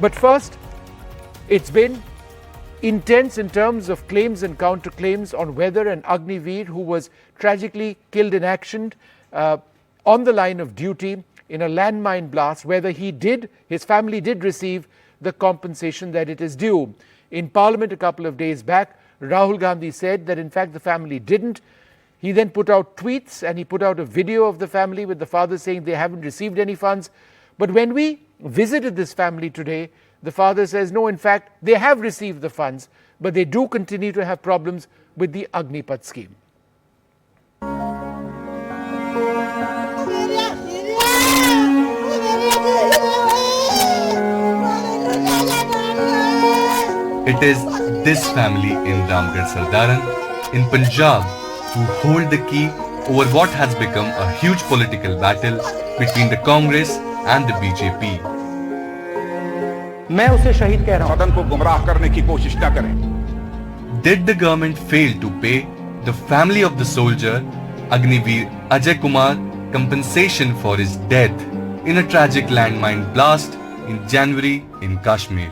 But first, it's been intense in terms of claims and counterclaims on whether an Agniveer who was tragically killed in action on the line of duty in a landmine blast, whether his family did receive the compensation that it is due. In Parliament a couple of days back, Rahul Gandhi said that in fact the family didn't. He then put out tweets and he put out a video of the family with the father saying they haven't received any funds. But when we visited this family today, the father says, no, in fact, they have received the funds, but they do continue to have problems with the Agnipath scheme. It is this family in Ramgarh Sardaran, in Punjab, who hold the key over what has become a huge political battle between the Congress and the BJP. मैं उसे शहीद कह रहा हूं। सदन को गुमराह करने की कोशिश न करें। Did the government fail to pay the family of the soldier Agniveer Ajay Kumar compensation for his death in a tragic landmine blast in January in Kashmir?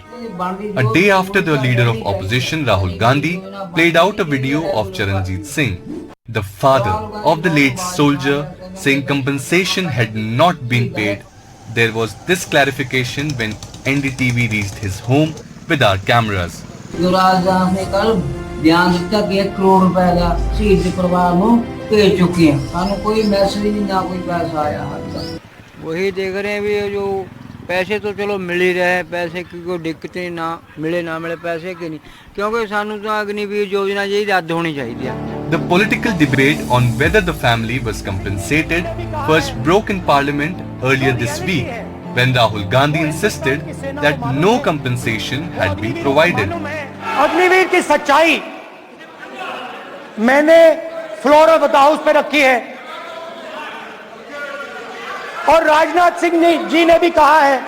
A day after the leader of opposition Rahul Gandhi played out a video of Charanjit Singh, the father of the late soldier, saying compensation had not been paid, there was this clarification when NDTV reached his home with our cameras. Rajnath ने कल बयान दिया कि 1 करोड़ रुपए का शहीद परिवार को भेज चुके हैं। सानू कोई मैसेज नहीं ना कोई पैसा आया है। वही देख रहे हैं भी जो पैसे तो चलो मिल ही रहे, पैसे की कोई दिक्कत नहीं, ना मिले पैसे की नहीं, क्योंकि सानू तो अग्निवीर योजना जी रद्द होनी चाहिए। The political debate on whether the family was compensated first broke in Parliament earlier this week, when Rahul Gandhi insisted that no compensation had been provided. Agniveer की सच्चाई मैंने फ्लोर ऑफ द हाउस पे रखी है और राजनाथ सिंह जी ने भी कहा है,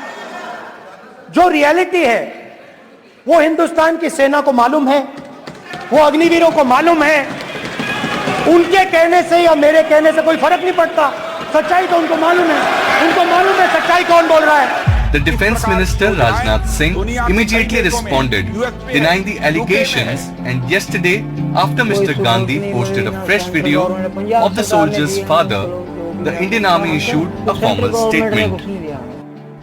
जो रियलिटी है वो हिंदुस्तान की सेना को मालूम है, वो अग्निवीरों को मालूम है। उनके कहने से या मेरे कहने से कोई फर्क नहीं पड़ता, सच्चाई तो उनको मालूम है सच्चाई कौन बोल रहा है। The Defence Minister Rajnath Singh immediately responded, denying the allegations, and yesterday, after Mr. Gandhi posted a fresh video of the soldier's father, the Indian Army issued a formal statement.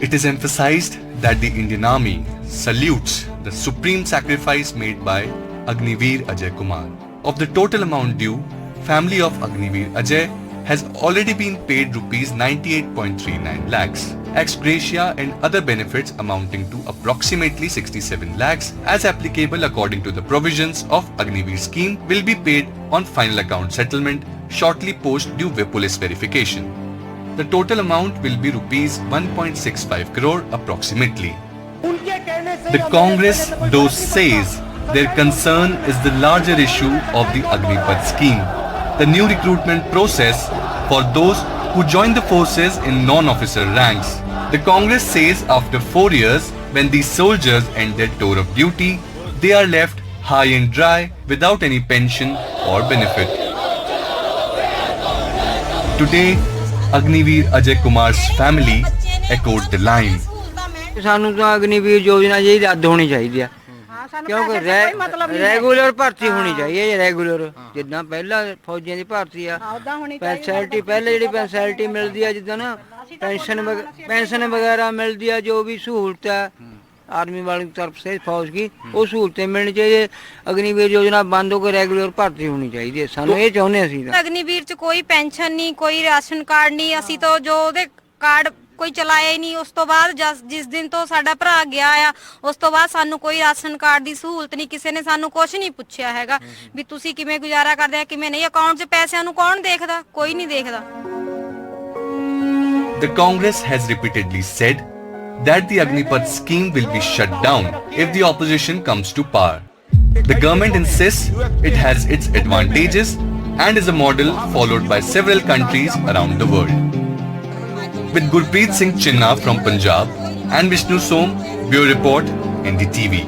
It is emphasized that the Indian Army salutes the supreme sacrifice made by Agniveer Ajay Kumar. Of the total amount due, family of Agniveer Ajay has already been paid rupees 98.39 lakhs, ex gratia and other benefits amounting to approximately 67 lakhs, as applicable according to the provisions of Agniveer scheme, will be paid on final account settlement shortly post due police verification. The total amount will be rupees 1.65 crore approximately. The Congress though says their concern is the larger issue of the Agnipath scheme, the new recruitment process for those who join the forces in non-officer ranks. The Congress says after 4 years, when these soldiers end their tour of duty, they are left high and dry without any pension or benefit. Today, Agniveer Ajay Kumar's family echoed the line. सानू तो अग्निवीर योजना जी रद्द होनी चाहिए, क्योंकि regular भर्ती होनी चाहिए। रेगुलर जिदा पहला फौजियों की भर्ती आ, पैंसैलिटी पहले जी पैंसैलिटी मिलती है, जिदा ना पेंशन वगैरह मिलती है, जो भी सहूलत है आर्मी वाली तरफ से फौज की, वो सहूलतें मिलनी चाहिए। अग्निवीर योजना बंद होकर रेगुलर भर्ती होनी चाहिए। सानू ये चाहुंदे असीं तां अग्निवीर च कोई पेंशन नहीं, कोई राशन कार्ड नहीं, असीं तो जो ਉਹਦੇ कार्ड कोई चलाया ही नहीं। उस तो बाद जिस दिन तो साडा भरा गया आ, उस तो बाद सानू कोई राशन कार्ड की सहूलत नहीं, किसी ने सानू कुछ नहीं पूछया हैगा भी तुसीं किवें गुजारा करदे आ किवें नहीं। अकाउंट 'ਚ पैसिਆਂ ਨੂੰ कौन देखदा? कोई नहीं देखदा। The Congress has repeatedly said that the Agnipath scheme will be shut down if the opposition comes to power. The government insists it has its advantages and is a model followed by several countries around the world. With Gurpreet Singh Chinna from Punjab and Vishnu Som, Bureau Report, NDTV.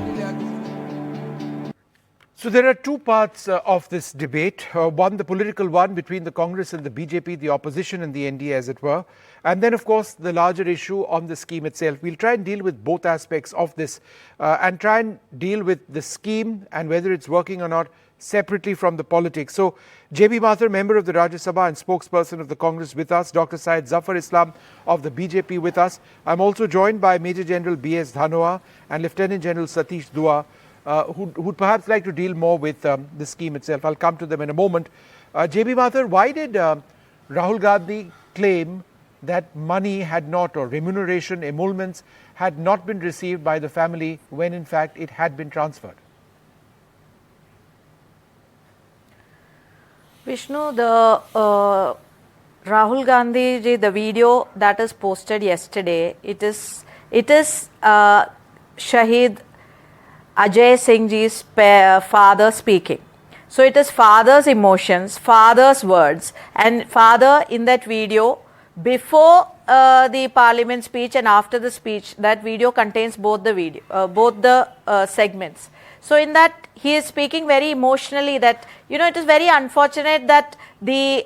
So there are two parts of this debate. One, the political one between the Congress and the BJP, the opposition and the NDA as it were. And then, of course, the larger issue on the scheme itself. We'll try and deal with both aspects of this and try and deal with the scheme and whether it's working or not separately from the politics. So, J.B. Mathur, member of the Rajya Sabha and spokesperson of the Congress with us, Dr. Syed Zafar Islam of the BJP with us. I'm also joined by Major General B.S. Dhanoa and Lieutenant General Satish Dua, who'd perhaps like to deal more with the scheme itself. I'll come to them in a moment. J.B. Mathur, why did Rahul Gandhi claim that money had not, or remuneration, emoluments, had not been received by the family when in fact it had been transferred? Vishnu, the Rahul Gandhi ji, the video that is posted yesterday, it is Shahid Ajay Singh ji's father speaking. So it is father's emotions, father's words, and father in that video, before the parliament speech and after the speech, that video contains both the segments. So in that he is speaking very emotionally that, you know, it is very unfortunate that the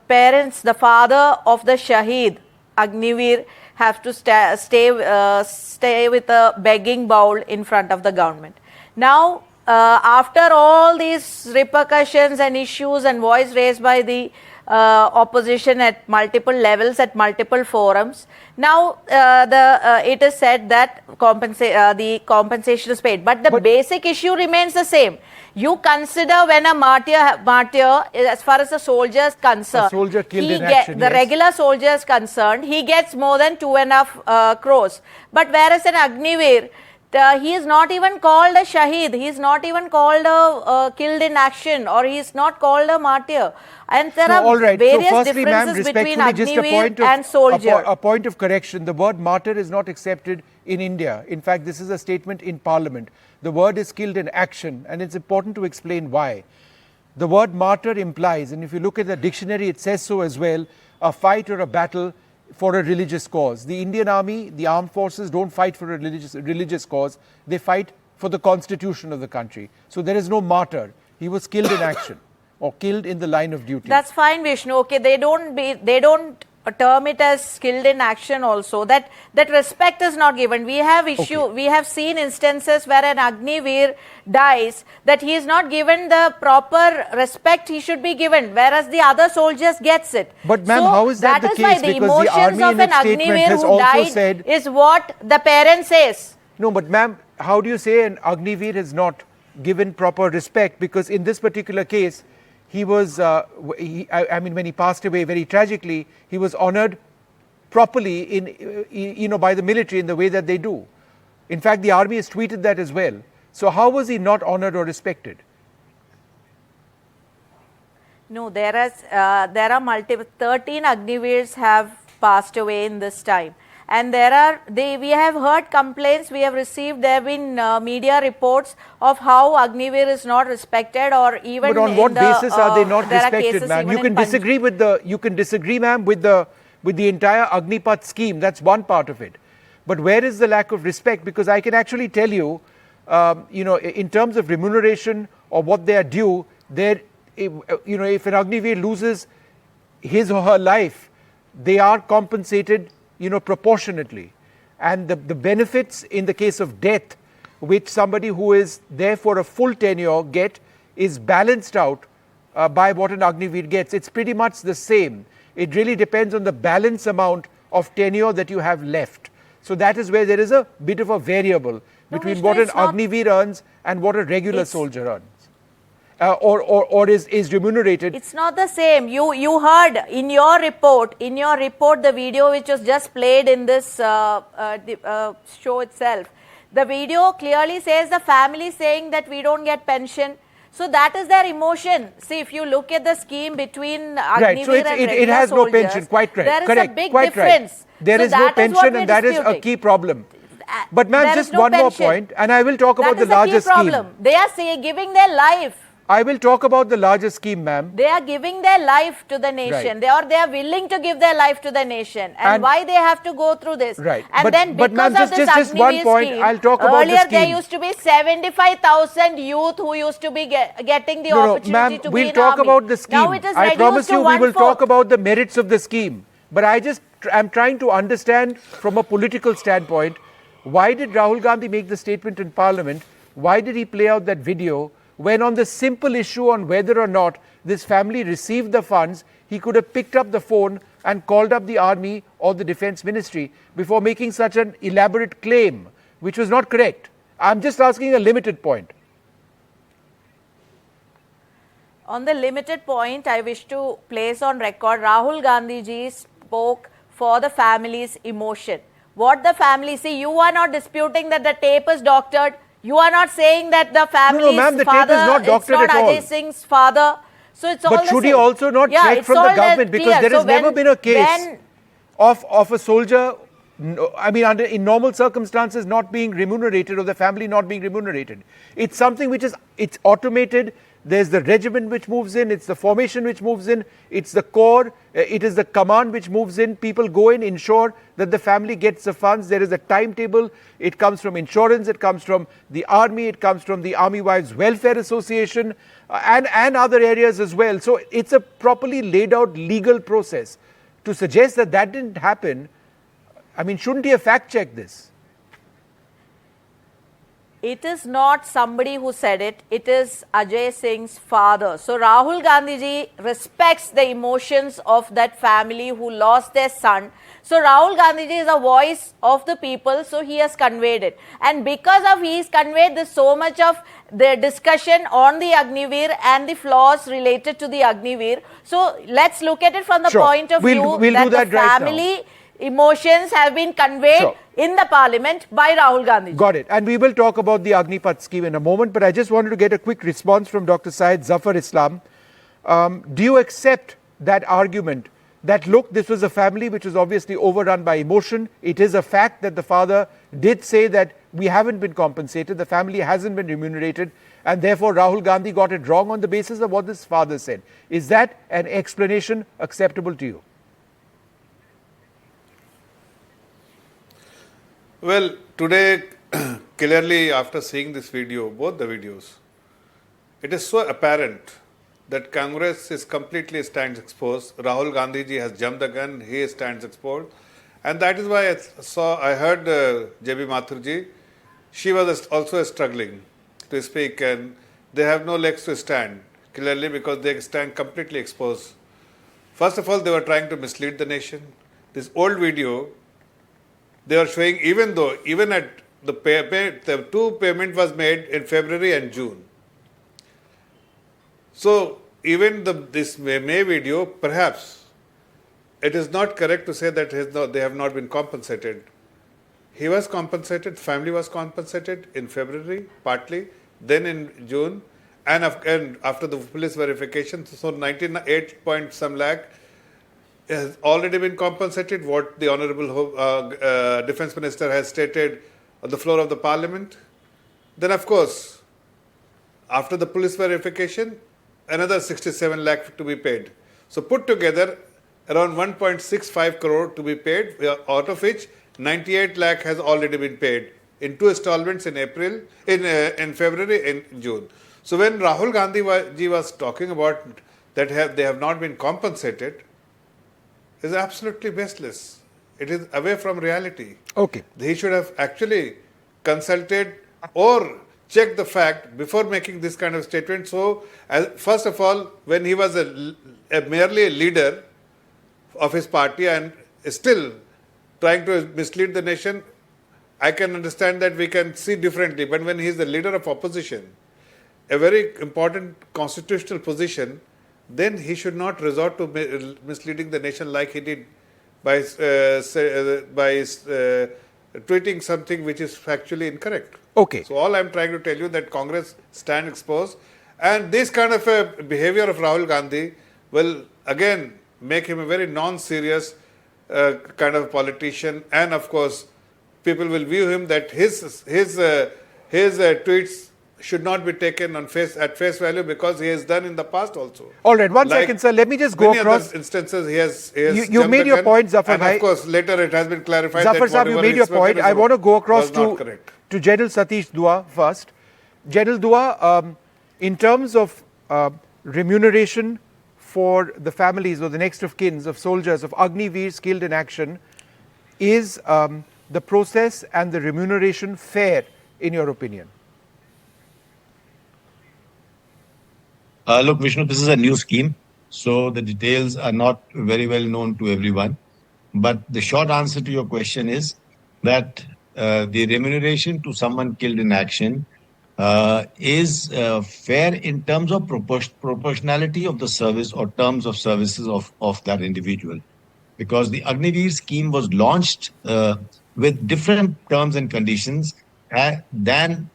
parents, the father of the Shahid, Agniveer, have to stay with a begging bowl in front of the government. Now, after all these repercussions and issues and voice raised by the opposition at multiple levels, at multiple forums, now it is said that the compensation is paid. But the basic issue remains the same. You consider when a martyr, as far as the soldier is concerned, a soldier killed in action, the regular soldier is concerned, he gets more than 2.5 crores. But whereas in Agniveer, he is not even called a Shaheed, he is not even called a killed in action, or he is not called a martyr. And there are various differences between Agniveer and soldier. A point of correction, the word martyr is not accepted in India. In fact, this is a statement in Parliament. The word is killed in action, and it's important to explain why. The word martyr implies, and if you look at the dictionary, it says so as well, a fight or a battle for a religious cause. The Indian Army, the armed forces don't fight for a religious cause. They fight for the constitution of the country. So there is no martyr. He was killed in action or killed in the line of duty. That's fine, Vishnu. Okay, they don't term it as killed in action also. That respect is not given. We have we have seen instances where an Agniveer dies, that he is not given the proper respect he should be given, whereas the other soldiers gets it. But ma'am, how is that the case? That is why the emotions of an Agniveer who died is what the parent says. No, but ma'am, how do you say an Agniveer has not given proper respect? Because in this particular case, he was, I mean, when he passed away very tragically, he was honored properly by the military in the way that they do. In fact, the army has tweeted that as well. So how was he not honored or respected? No, there are multiple, 13 Agniveers have passed away in this time. And we have heard complaints, we have received, there have been media reports of how Agniveer is not respected, or even. But on what basis are they not respected, ma'am? You can disagree with ma'am, with the entire Agnipath scheme. That's one part of it. But where is the lack of respect? Because I can actually tell you, in terms of remuneration or what they are due, if an Agniveer loses his or her life, they are compensated proportionately, and the benefits in the case of death, which somebody who is there for a full tenure is balanced out by what an Agniveer gets. It's pretty much the same. It really depends on the balance amount of tenure that you have left. So that is where there is a bit of a variable between what an Agniveer earns and what a regular soldier earns. Or is remunerated. It's not the same. You heard in your report, the video which was just played in this show itself. The video clearly says the family saying that we don't get pension. So that is their emotion. See, if you look at the scheme between Agniveer and it has no pension. Quite right. There is a big difference. There is no pension, and that is a key problem. But ma'am, just one more point, and I will talk about the larger scheme. They are giving their life. I will talk about the larger scheme, ma'am. They are giving their life to the nation. Right. They are willing to give their life to the nation. And why they have to go through this? Right. And then because of this just one point, scheme, I'll talk about the scheme. Earlier there used to be 75,000 youth who used to be getting the opportunity to be in we'll talk army. about the scheme. Now it is I promise you we will 1/4. talk about the merits of the scheme. But I just I'm trying to understand from a political standpoint, why did Rahul Gandhi make the statement in Parliament? Why did he play out that video when on the simple issue on whether or not this family received the funds, he could have picked up the phone and called up the army or the defense ministry before making such an elaborate claim, which was not correct. I'm just asking a limited point. On the limited point, I wish to place on record, Rahul Gandhi ji spoke for the family's emotion. What the family see, you are not disputing that the tape is doctored. You are not saying that the family's ma'am, the father, tape is not doctored it's not at all. Ajay Singh's father. So it's all But the should same. he also not check it's from the all government? Because clear. there has So never been a case when of a soldier, I mean, in normal circumstances, not being remunerated or the family not being remunerated. It's something which is, it's automated. There's the regiment which moves in, it's the formation which moves in, it's the corps, it is the command which moves in. People go in, ensure that the family gets the funds. There is a timetable. It comes from insurance, it comes from the army, it comes from the Army Wives Welfare Association and other areas as well. So it's a properly laid out legal process. To suggest that that didn't happen, I mean, shouldn't he have fact checked this? it is not somebody who said it, it is Ajay Singh's father. So Rahul Gandhi ji respects the emotions of that family who lost their son. So Rahul Gandhi ji is a voice of the people, so he has conveyed it. And because of he's conveyed this, so much of the discussion on the Agniveer and the flaws related to the Agniveer. So let's look at it from the point of view we'll that do that the right now. family emotions have been conveyed in the parliament by Rahul Gandhi. Got it. And we will talk about the Agnipath scheme in a moment, but I just wanted to get a quick response from Dr. Syed Zafar Islam. Do you accept that argument that, look, this was a family which was obviously overrun by emotion? It is a fact that the father did say that we haven't been compensated, the family hasn't been remunerated, and therefore Rahul Gandhi got it wrong on the basis of what this father said. Is that an explanation acceptable to you? Well, today, clearly after seeing this video, both the videos, it is so apparent that Congress is completely stands exposed. Rahul Gandhi ji has jumped the gun, he stands exposed. And that is why I heard J.B. Mathur ji, she was also struggling to speak, and they have no legs to stand, clearly because they stand completely exposed. First of all, they were trying to mislead the nation. This old video, they are showing, even at the two payment was made in February and June. So even this May video, perhaps it is not correct to say that they have not been compensated. He was compensated, family was compensated in February partly, then in June, and after the police verification, so 98 point some lakh has already been compensated, what the Honourable Defence Minister has stated on the floor of the Parliament. Then of course, after the police verification, another 67 lakh to be paid. So put together, around 1.65 crore to be paid, out of which 98 lakh has already been paid in two installments in February and June. So when Rahul Gandhi ji was talking about that they have not been compensated, is absolutely baseless. It is away from reality. Okay. He should have actually consulted or checked the fact before making this kind of statement. So, first of all, when he was merely a leader of his party and still trying to mislead the nation, I can understand that we can see differently. But when he is the leader of opposition, a very important constitutional position, then he should not resort to misleading the nation like he did by tweeting something which is factually incorrect. Okay. So all I am trying to tell you that Congress stand exposed, and this kind of a behavior of Rahul Gandhi will again make him a very non-serious kind of politician, and of course people will view him that his tweets should not be taken at face value because he has done in the past also. All right, one second, sir. Let me just go across. Other instances he has you made your point, Zafar and bhai. Of course, later it has been clarified Zafar that Sahib, you made your point. I want to go across to General Satish Dua first. General Dua, in terms of remuneration for the families or the next of kins of soldiers, of Agniveers killed in action? Is the process and the remuneration fair, in your opinion? Look, Vishnu, this is a new scheme, so the details are not very well known to everyone. But the short answer to your question is that the remuneration to someone killed in action is fair in terms of proportionality of the service or terms of services of that individual. Because the Agniveer scheme was launched with different terms and conditions than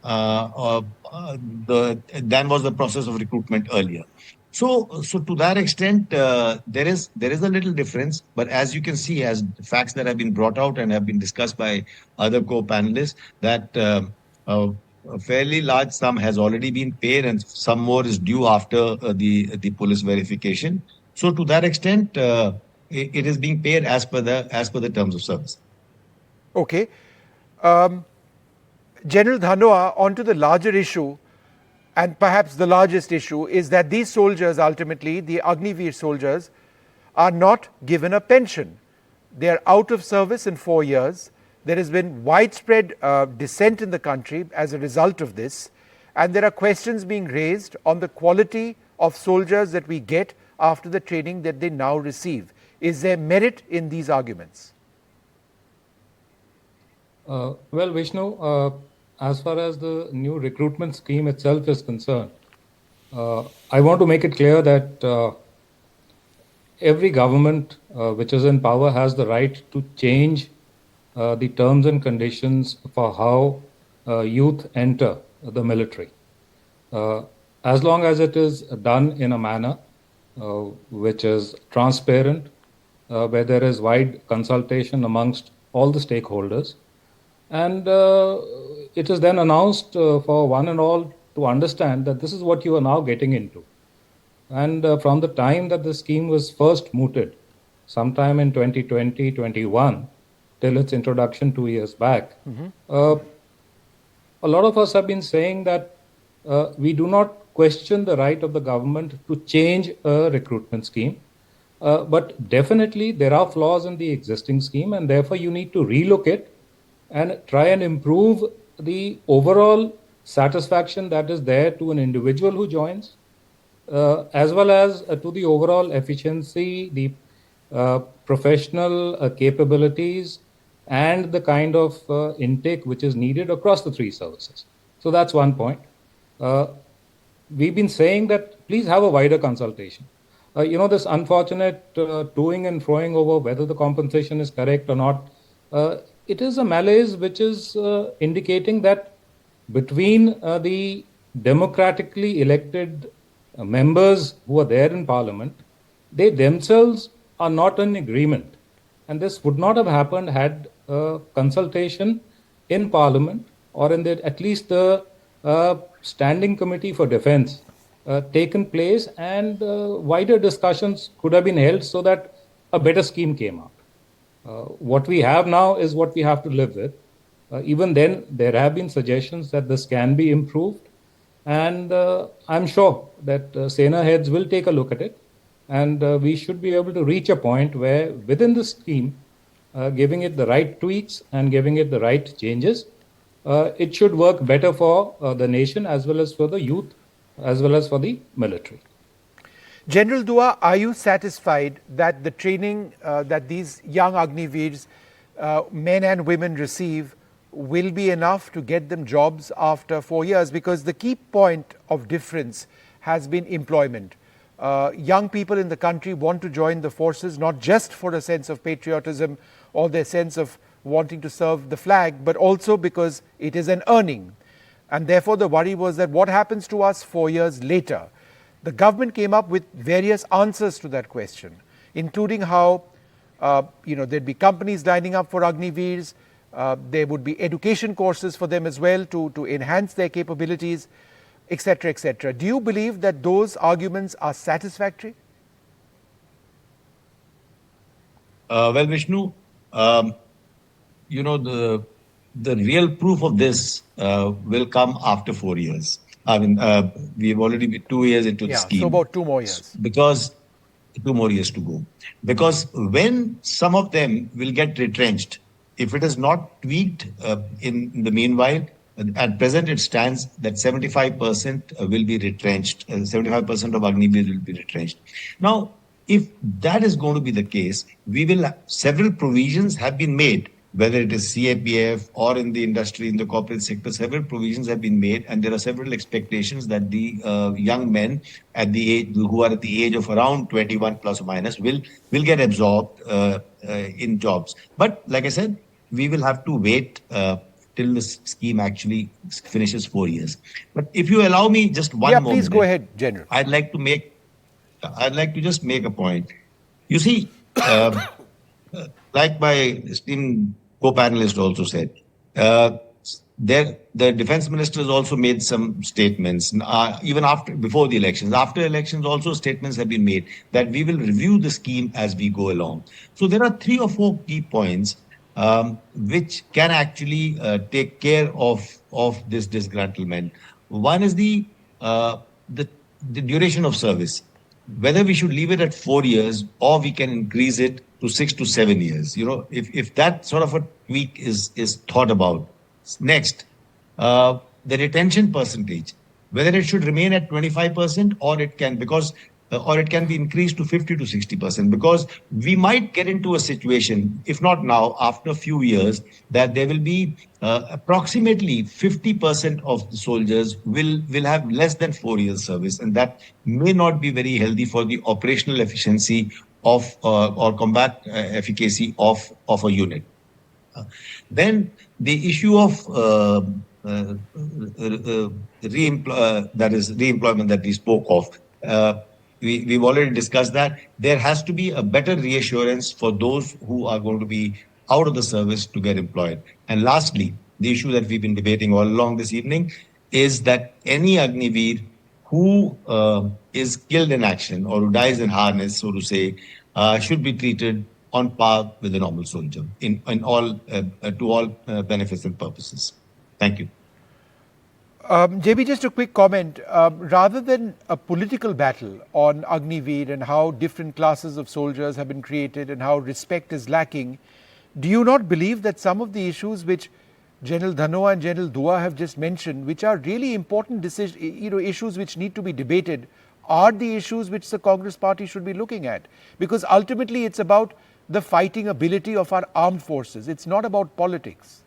was the process of recruitment earlier. So to that extent, there is a little difference. But as you can see, as facts that have been brought out and have been discussed by other co-panelists, that a fairly large sum has already been paid, and some more is due after the police verification. So to that extent, it is being paid as per the terms of service. Okay. General Dhanwa, on to the larger issue, and perhaps the largest issue, is that these soldiers, ultimately, the Agniveer soldiers, are not given a pension. They are out of service in 4 years. There has been widespread dissent in the country as a result of this, and there are questions being raised on the quality of soldiers that we get after the training that they now receive. Is there merit in these arguments? Well, Vishnu, as far as the new recruitment scheme itself is concerned, I want to make it clear that every government which is in power has the right to change the terms and conditions for how youth enter the military. As long as it is done in a manner which is transparent, where there is wide consultation amongst all the stakeholders, and it is then announced for one and all to understand that this is what you are now getting into. And from the time that the scheme was first mooted, sometime in 2020-21, till its introduction 2 years back, a lot of us have been saying that we do not question the right of the government to change a recruitment scheme. But definitely there are flaws in the existing scheme, and therefore you need to relook it and try and improve the overall satisfaction that is there to an individual who joins, as well as to the overall efficiency, the professional capabilities, and the kind of intake which is needed across the three services. So that's one point. We've been saying that please have a wider consultation. This unfortunate toing and froing over whether the compensation is correct or not, it is a malaise which is indicating that between the democratically elected members who are there in Parliament, they themselves are not in agreement. And this would not have happened had consultation in Parliament or in at least the Standing Committee for Defence taken place, and wider discussions could have been held so that a better scheme came out. What we have now is what we have to live with. Even then, there have been suggestions that this can be improved, and I'm sure that Sena heads will take a look at it, and we should be able to reach a point where within the scheme, giving it the right tweaks and giving it the right changes, it should work better for the nation as well as for the youth as well as for the military. General Dua, are you satisfied that the training that these young Agniveers, men and women, receive will be enough to get them jobs after 4 years? Because the key point of difference has been employment. Young people in the country want to join the forces not just for a sense of patriotism or their sense of wanting to serve the flag, but also because it is an earning. And therefore the worry was that what happens to us 4 years later? The government came up with various answers to that question, including how there'd be companies lining up for Agniveers, there would be education courses for them as well to enhance their capabilities, etc., etc. Do you believe that those arguments are satisfactory? Well, Vishnu, the real proof of this will come after 4 years. I mean, we've already been 2 years into the scheme. So about 2 more years. Because 2 more years to go. Because when some of them will get retrenched, if it is not tweaked in the meanwhile, at present it stands that 75% will be retrenched. 75% of Agniveer will be retrenched. Now, if that is going to be the case, several provisions have been made, whether it is CAPF or in the industry, in the corporate sector, several provisions have been made, and there are several expectations that the young men at the age, who are at the age of around 21 plus or minus will get absorbed in jobs. But like I said, we will have to wait till the scheme actually finishes 4 years. But if you allow me just one more please minute, go ahead, General. I'd like to just make a point. You see, like my esteemed co-panelist also said, the defense minister has also made some statements, even before the elections. After elections, also statements have been made that we will review the scheme as we go along. So there are 3 or 4 key points which can actually take care of this disgruntlement. One is the duration of service, whether we should leave it at 4 years or we can increase it to 6 to 7 years. If that sort of a tweak is thought about. Next, the retention percentage, whether it should remain at 25% or it can be increased to 50 to 60%, because we might get into a situation, if not now, after a few years, that there will be approximately 50% of the soldiers will have less than 4 years service, and that may not be very healthy for the operational efficiency of or combat efficacy of a unit. Then the issue of reemployment that we spoke of. We've already discussed that. There has to be a better reassurance for those who are going to be out of the service to get employed. And lastly, the issue that we've been debating all along this evening is that any Agniveer who is killed in action or who dies in harness, so to say, should be treated on par with a normal soldier to all benefits and purposes. Thank you. JB, just a quick comment. Rather than a political battle on Agniveer and how different classes of soldiers have been created and how respect is lacking, do you not believe that some of the issues which General Dhanoa and General Dua have just mentioned, which are really important issues which need to be debated, are the issues which the Congress party should be looking at? Because ultimately it's about the fighting ability of our armed forces. It's not about politics.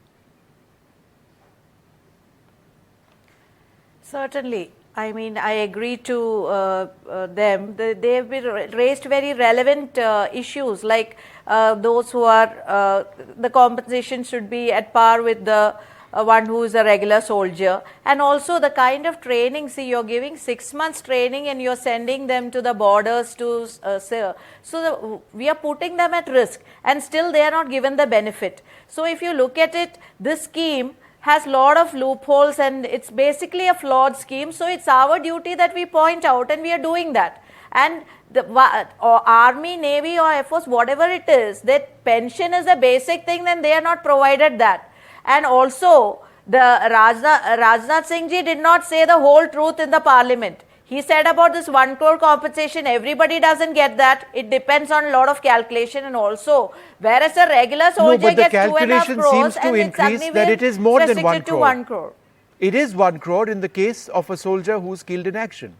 Certainly. I mean, I agree to them. They have raised very relevant issues, like those who are, the compensation should be at par with the one who is a regular soldier, and also the kind of training. See, you're giving 6 months training and you're sending them to the borders to we are putting them at risk, and still they are not given the benefit. So if you look at it, this scheme has lot of loopholes and it's basically a flawed scheme. So it's our duty that we point out, and we are doing that. And the Army, Navy or Air Force, whatever it is, that pension is a basic thing, then they are not provided that. And also, the Rajnath Singh ji did not say the whole truth in the parliament. He said about this 1 crore compensation, everybody doesn't get that. It depends on a lot of calculation, and also, whereas a regular soldier gets 2.5 crores, seems to increase that it is more than 1 crore. 1 crore. It is 1 crore in the case of a soldier who's killed in action.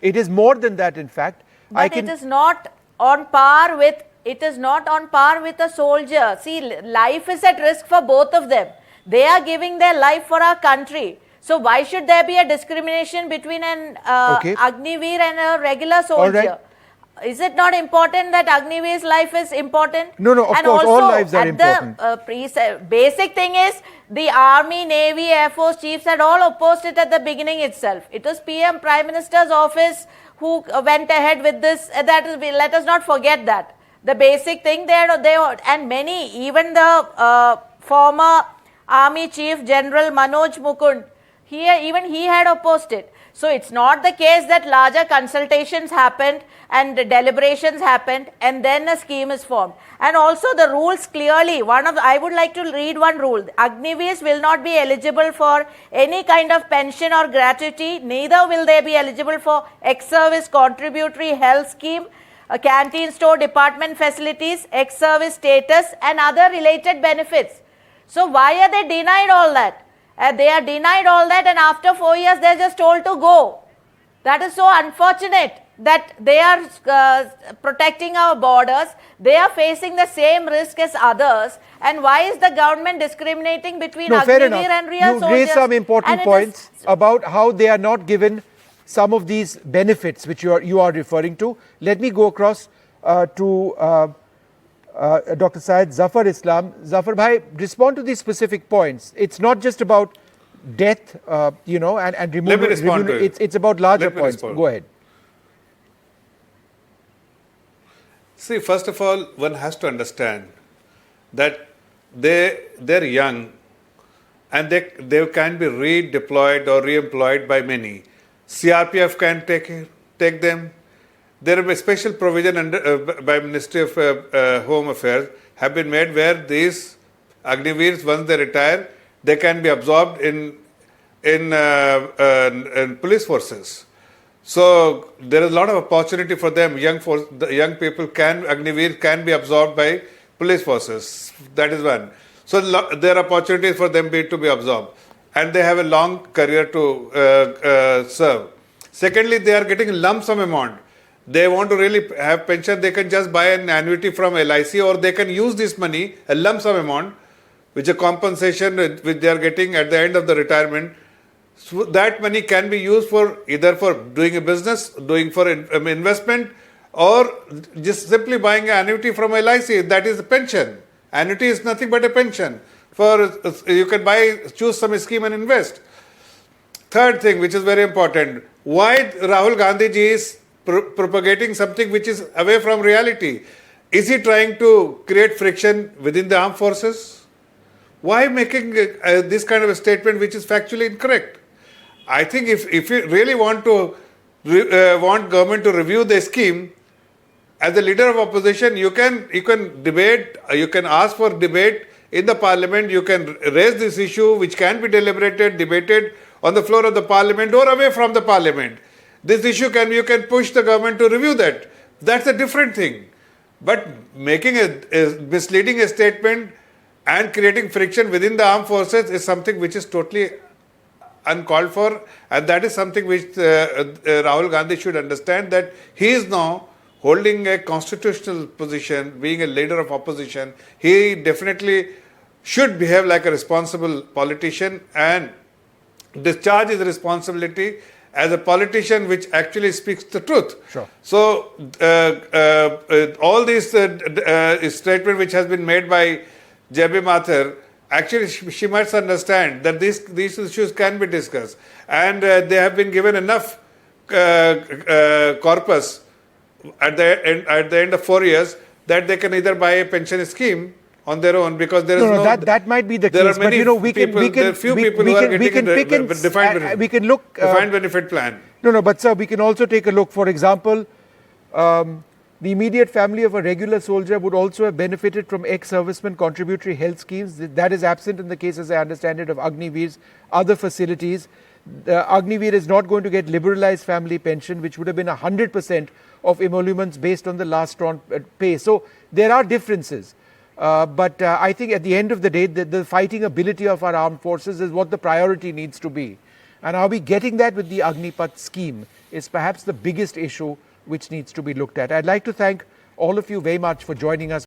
It is more than that, in fact. But it is not on par with. It is not on par with a soldier. See, life is at risk for both of them. They are giving their life for our country. So why should there be a discrimination between an Agniveer and a regular soldier? Is it not important that Agniveer's life is important? No, of and course, also, all lives are important. The basic thing is the Army, Navy, Air Force chiefs had all opposed it at the beginning itself. It was PM, Prime Minister's office, who went ahead with this. Let us not forget that. The basic thing and many, even the former Army Chief General Manoj Mukund, even he had opposed it. So it's not the case that larger consultations happened and deliberations happened and then a scheme is formed. And also the rules clearly, I would like to read one rule. Agniveers will not be eligible for any kind of pension or gratuity, neither will they be eligible for ex-service contributory health scheme, a canteen store, department facilities, ex-service status and other related benefits. So why are they denied all that? They are denied all that and after 4 years they are just told to go. That is so unfortunate that they are protecting our borders, they are facing the same risk as others, and why is the government discriminating between Agniveer and real soldiers? You raised some important points about how they are not given some of these benefits which you are referring to. Let me go across to Dr. Syed Zafar Islam. Zafar bhai, respond to these specific points. It's not just about death, you know, and removal. It's about larger points. Go ahead. See, first of all, one has to understand that they're young and they can be redeployed or re-employed by many. CRPF can take them. There will be special provision by Ministry of Home Affairs have been made where these Agniveers, once they retire, they can be absorbed in police forces. So there is a lot of opportunity for them. Young people Agniveer can be absorbed by police forces. That is one. So there are opportunities for them to be absorbed, and they have a long career to serve. Secondly, they are getting a lump sum amount. They want to really have pension. They can just buy an annuity from LIC, or they can use this money, a lump sum amount, which a compensation which they are getting at the end of the retirement. So that money can be used for either for doing a business, doing for investment, or just simply buying an annuity from LIC. That is a pension. Annuity is nothing but a pension. You can choose some scheme and invest. Third thing, which is very important, why Rahul Gandhi ji is propagating something which is away from reality? Is he trying to create friction within the armed forces? Why making this kind of a statement which is factually incorrect? I think if you really want government to review the scheme, as the leader of opposition, you can debate, you can ask for debate in the parliament, you can raise this issue which can be deliberated, debated on the floor of the parliament or away from the parliament. This issue you can push the government to review that. That's a different thing. But making misleading a statement and creating friction within the armed forces is something which is totally uncalled for, and that is something which Rahul Gandhi should understand, that he is now holding a constitutional position, being a leader of opposition. He definitely should behave like a responsible politician and discharge his responsibility as a politician which actually speaks the truth. Sure. So all these statement which has been made by J.B. Mathur, actually she must understand that these issues can be discussed, and they have been given enough corpus at the end of 4 years that they can either buy a pension scheme on their own, because there is that might be the case, but you know we can look defined benefit plan. But sir, we can also take a look. For example, the immediate family of a regular soldier would also have benefited from ex-servicemen contributory health schemes. That is absent in the case, as I understand it, of Agniveer's other facilities. Agniveer is not going to get liberalized family pension, which would have been 100% of emoluments based on the last round pay. So there are differences. But I think at the end of the day, the fighting ability of our armed forces is what the priority needs to be. And are we getting that with the Agnipath scheme is perhaps the biggest issue which needs to be looked at. I'd like to thank all of you very much for joining us.